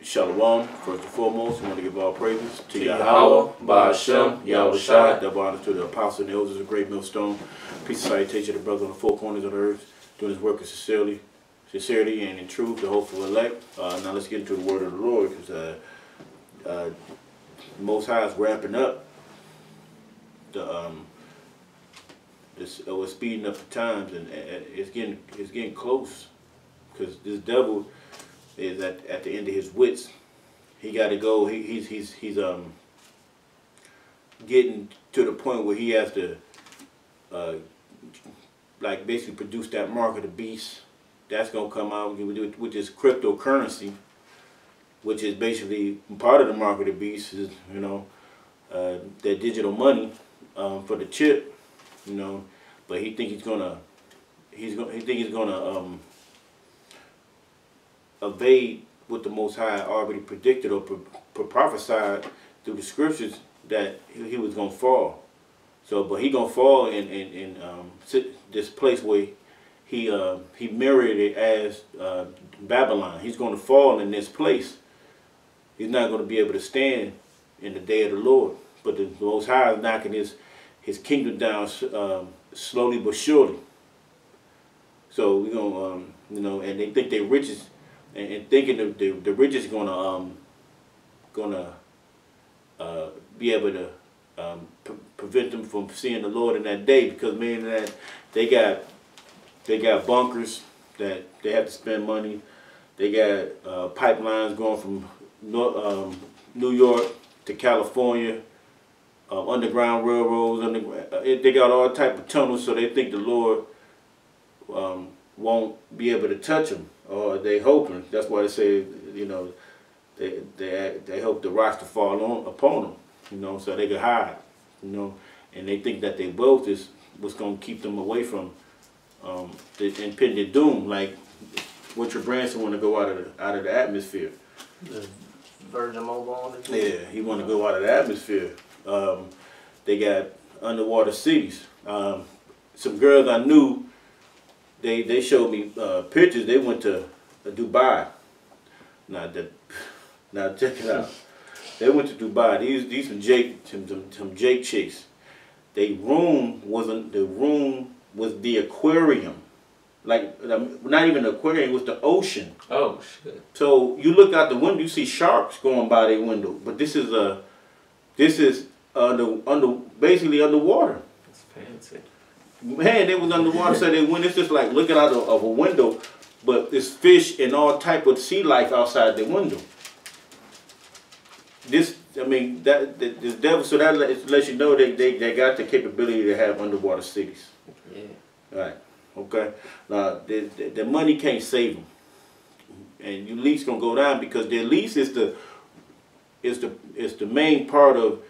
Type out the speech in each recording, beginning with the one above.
Shalom. First and foremost, we want to give all praises to Yahweh, Ba'ashem, Yahweh Shai. Double honor to the apostle and elders of the great millstone. Peace and salutation to the brothers on the four corners of the earth, doing his work with sincerity and in truth, the hopeful elect. Now let's get into the word of the Lord, because the Most High is wrapping up. We're speeding up the times, and it's getting close, because this devil is at the end of his wits. He got to go. He's getting to the point where he has to like basically produce that mark of the beast. That's gonna come out, which is cryptocurrency, which is basically part of the mark of the beast. Is that digital money for the chip, But he think he's gonna evade what the Most High already predicted or prophesied through the scriptures, that he was gonna fall. So, but he gonna fall in this place where he mirrored it as Babylon. He's gonna fall in this place. He's not gonna be able to stand in the day of the Lord. But the Most High is knocking his kingdom down slowly but surely. So we're gonna, and they think they're riches. And thinking the rich is gonna be able to prevent them from seeing the Lord in that day, because meaning that they got bunkers that they have to spend money. They got pipelines going from New York to California, underground railroads. They got all type of tunnels, so they think the Lord won't be able to touch them. Or they hoping. That's why they say, they hope the rocks to fall upon them, so they can hide, and they think that their wealth is what's going to keep them away from the impending doom. Like Richard Branson want to go out of the atmosphere. The Virgin Mobile. Yeah, he want to go out of the atmosphere. They got underwater cities. Some girls I knew. They showed me pictures. They went to Dubai. Now check it out. They went to Dubai. These some Jake chicks. The room was the aquarium. Like not even an aquarium, it was the ocean. Oh shit. So you look out the window, you see sharks going by their window. But this is basically underwater. That's fancy. Man, they was underwater, so it's just like looking out of a window, but it's fish and all type of sea life outside the window. This devil, so that lets you know they got the capability to have underwater cities. Yeah. Right. Okay. Now the money can't save them, and your lease gonna go down, because their lease is the main part of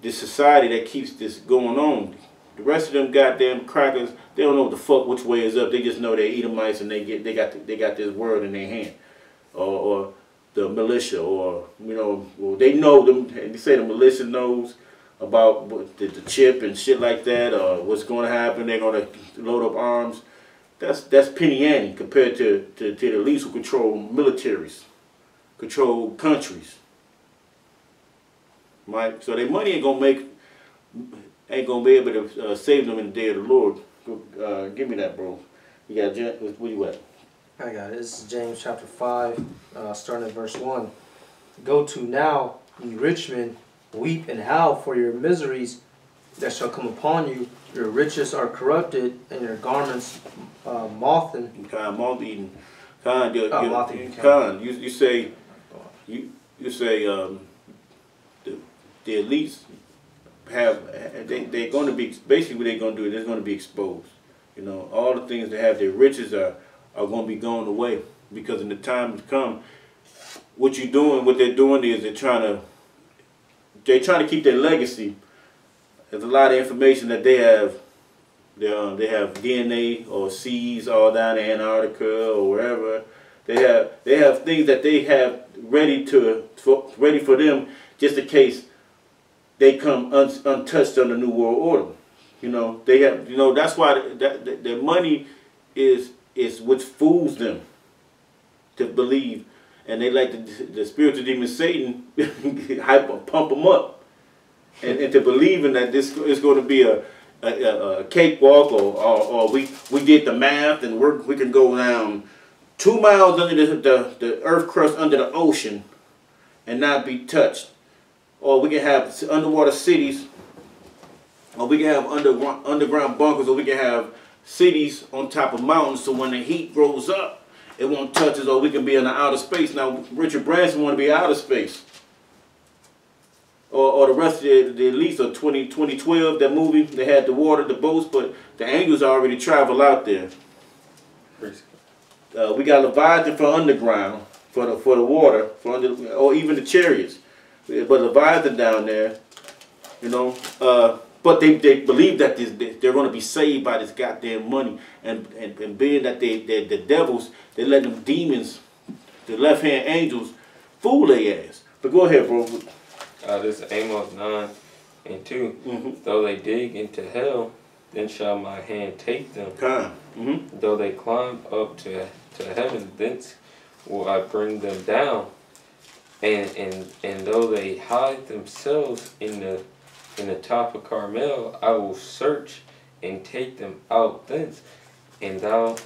this society that keeps this going on. The rest of them goddamn crackers, they don't know what the fuck which way is up. They just know they're Edomites, and they got this word in their hand, or the militia, or well, they know them. They say the militia knows about the chip and shit like that, or what's going to happen. They're going to load up arms. That's penny ante compared to the elites who control militaries, control countries. Right? So their money ain't gonna be able to save them in the day of the Lord. Give me that, bro. You got where you at? I got it. This is James chapter 5, starting at verse 1. Go to now, ye rich men, weep and howl for your miseries that shall come upon you. Your riches are corrupted, and your garments moth-eaten. Moth-eaten. You say the elites they're going to be, basically what they're going to do, they're going to be exposed. All the things they have, their riches are going to be going away, because in the time to come, what they're doing is they're trying to keep their legacy. There's a lot of information that they have. They have DNA or seeds all down in Antarctica or wherever. They have things that they have ready for them, just in case they come untouched on the New World Order. They have, that's why their money is what fools them to believe and they let the spiritual demon Satan pump them up, and to believing that this is going to be a cakewalk, or we did the math and we can go down 2 miles under the earth crust under the ocean and not be touched, or we can have underwater cities, or we can have underground bunkers, or we can have cities on top of mountains, so when the heat grows up, it won't touch us, or we can be in the outer space. Now, Richard Branson want to be outer space. Or the rest of the elites of 2012, that movie, they had the water, the boats, but the angels already travel out there. We got Leviathan for underground, for the water, or even the chariots. But Leviathan down there, you know. But they believe that they're going to be saved by this goddamn money, and being that they're the devils, they let them demons, the left hand angels, fool their ass. But go ahead, bro. This is Amos 9:2. Though they dig into hell, then shall my hand take them. Though they climb up to heaven, thence will I bring them down. And though they hide themselves in the top of Carmel, I will search and take them out thence. And though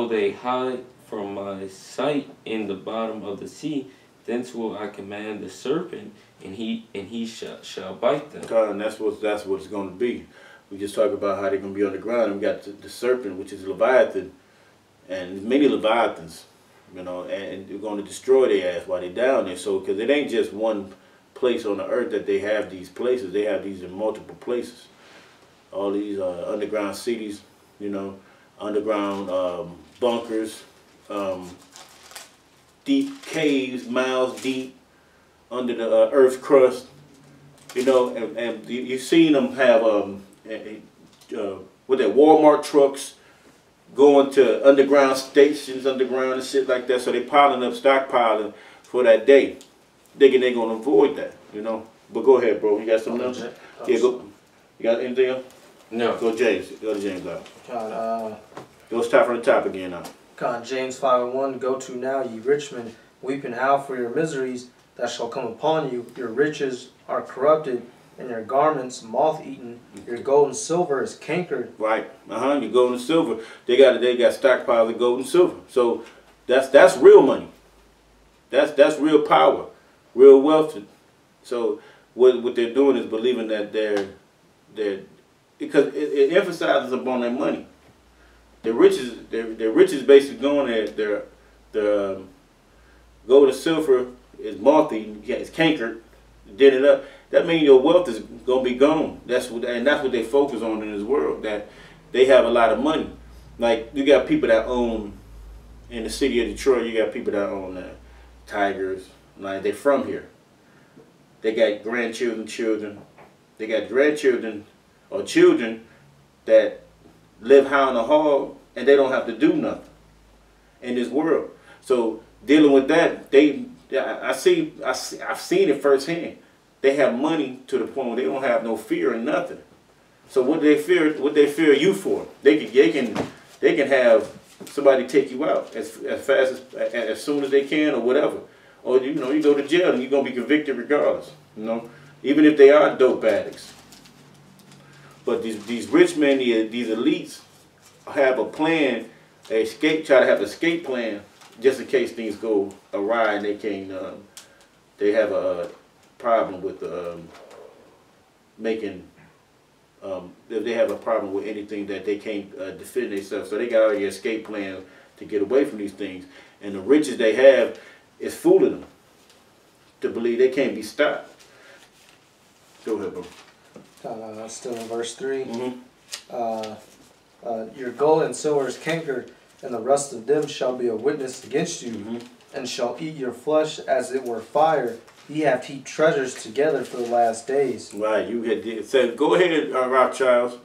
they hide from my sight in the bottom of the sea, thence will I command the serpent, and he shall bite them. And that's what it's going to be. We just talked about how they're going to be on the ground. And we got the serpent, which is Leviathan, and many Leviathans, you know, and they're going to destroy their ass while they're down there. So, because it ain't just one place on the earth that they have these places. They have these in multiple places. All these underground cities, you know, underground bunkers, deep caves, miles deep under the earth's crust, you know, and you've seen them have with their Walmart trucks going to underground stations, underground and shit like that. So they piling up, stockpiling for that day, thinking they're gonna avoid that, you know. But go ahead, bro. You got something else? Yeah, go. You got anything else? No. Go James. Go to James out. God, Go start from the top again now. God, James 5:1. Go to now, ye rich men, weep and howl for your miseries that shall come upon you. Your riches are corrupted, and your garments moth-eaten. Your gold and silver is cankered. Right. Your gold and silver. They got stockpiles of gold and silver. So that's real money. That's real power, real wealth. So what they're doing is believing that they're because it emphasizes upon their money. Their riches basically going at their gold and silver is moth-eaten, it's cankered, dented up. That means your wealth is gonna be gone. That's what they focus on in this world. That they have a lot of money. Like you got people that own in the city of Detroit. You got people that own Tigers. Like they're from here. They got grandchildren, children. They got grandchildren or children that live high on the hog, and they don't have to do nothing in this world. So dealing with that, I've seen it firsthand. They have money to the point where they don't have no fear in nothing. So what they fear you for? They can have somebody take you out as fast as soon as they can or whatever. Or you go to jail and you're gonna be convicted regardless. You know, even if they are dope addicts. But these rich men, these elites, have a plan, try to have an escape plan, just in case things go awry and they can't. They have a problem with making. If they have a problem with anything that they can't defend themselves, so they got already escape plan to get away from these things. And the riches they have is fooling them to believe they can't be stopped. Go ahead, bro. Still in verse 3. Your gold and silver is cankered, and the rest of them shall be a witness against you, and shall eat your flesh as it were fire. Ye have heaped treasures together for the last days. Right, you had said, go ahead, Rothschilds,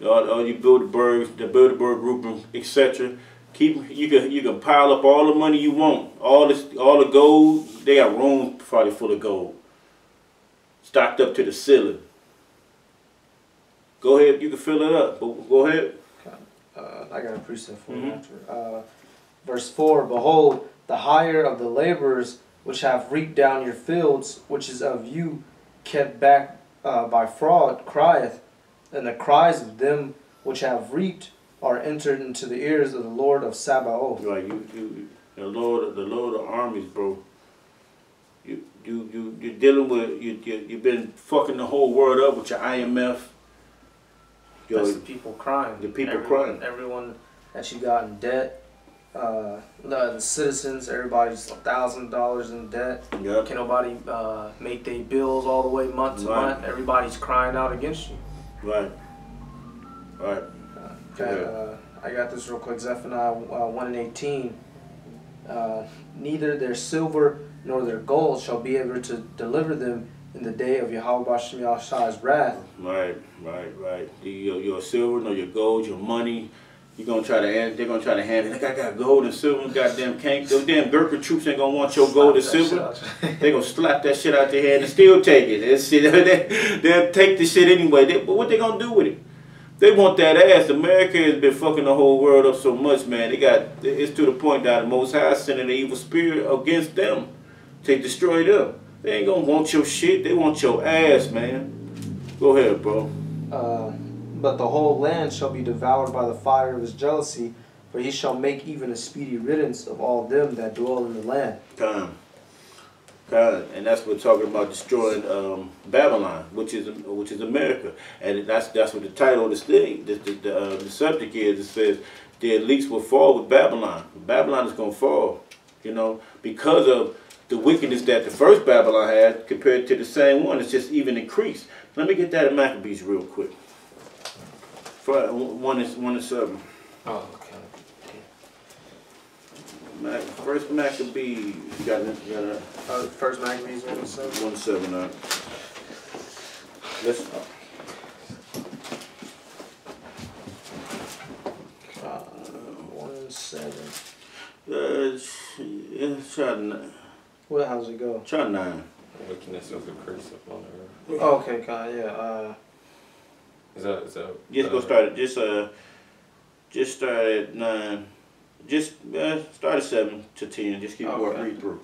all you Bilderbergs, the Bilderberg group, etc. You can pile up all the money you want, all the gold. They got rooms probably full of gold, stocked up to the ceiling. Go ahead, you can fill it up. But go ahead. I got a precept for you after. Verse 4. Behold, the hire of the laborers which have reaped down your fields, which is of you kept back by fraud, crieth, and the cries of them which have reaped are entered into the ears of the Lord of Sabaoth. Right, the Lord of armies, bro. You're dealing with you've been fucking the whole world up with your IMF. That's the people crying. The people crying. Everyone that you got in debt. The citizens, everybody's $1,000 in debt. Yep. Can nobody make their bills all the way month to month? Everybody's crying out against you. Right. Right. I got this real quick. Zephaniah 1:18. Neither their silver nor their gold shall be able to deliver them in the day of Yahweh Bashem Yahshai's wrath. Right. Your silver nor your gold, your money. They're gonna try to hand it. Like, I got gold and silver, goddamn cank. Those damn Gurkha troops ain't gonna want your gold and silver. They gonna slap that shit out their head and still take it. They'll take the shit anyway. But what they gonna do with it? They want that ass. America has been fucking the whole world up so much, man. It's to the point that the Most High sending the evil spirit against them to destroy them. They ain't gonna want your shit. They want your ass, man. Go ahead, bro. But the whole land shall be devoured by the fire of his jealousy, for he shall make even a speedy riddance of all them that dwell in the land. Time. And that's what we're talking about, destroying Babylon, which is America, and that's what the title of this thing, the subject is. It says the elites will fall with Babylon. Babylon is gonna fall, because of the wickedness that the first Babylon had compared to the same one. It's just even increased. Let me get that in Maccabees real quick. 1:7. Oh, okay. First Maccabees, you got it. First Maccabees 1:7. 1:7. Let's. 1:7. Try 9. Well, how's it go? Try 9. Wickedness of the curse upon the earth. Oh, okay, yeah. Is that Just go start it. Just start at 9. Just start at 7 to 10. Just keep going, read through.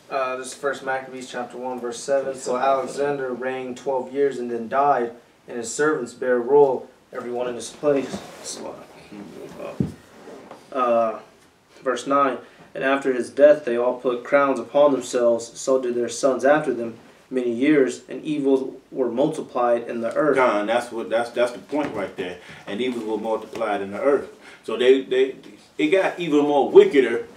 This is First Maccabees Chapter 1, verse 7. So Alexander reigned 12 years and then died, and his servants bare rule, everyone in his place. Verse 9. And after his death they all put crowns upon themselves, so did their sons after them many years, and evils were multiplied in the earth. God, that's the point right there. And evils were multiplied in the earth. So it got even more wickeder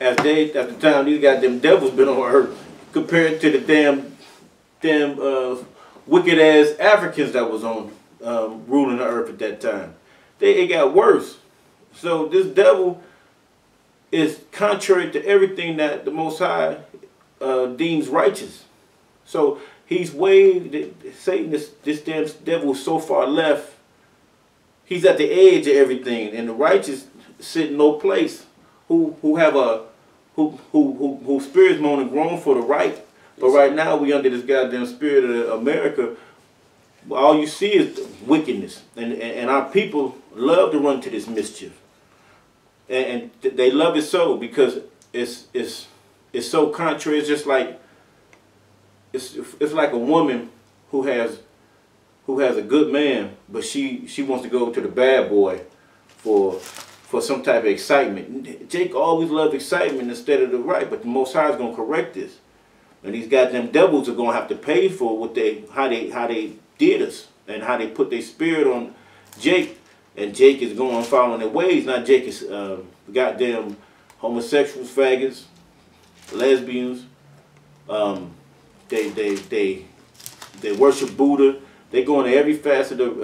at the time these goddamn devils been on earth compared to the damn wicked ass Africans that was on ruling the earth at that time. It got worse. So this devil is contrary to everything that the Most High deems righteous. So he's Satan, this damn devil is so far left. He's at the edge of everything, and the righteous sit in no place. Who spirits moan and groan for the right, but right now we under this goddamn spirit of America. All you see is wickedness, and our people love to run to this mischief, and they love it so because it's so contrary. It's just like it's like a woman who has a good man, but she wants to go to the bad boy for some type of excitement. Jake always loved excitement instead of the right, but the Most High is gonna correct this, and these goddamn devils are gonna have to pay for how they did us and how they put their spirit on Jake, and Jake is going following their ways. Now Jake is goddamn homosexuals, faggots, lesbians. They worship Buddha. They go into every facet of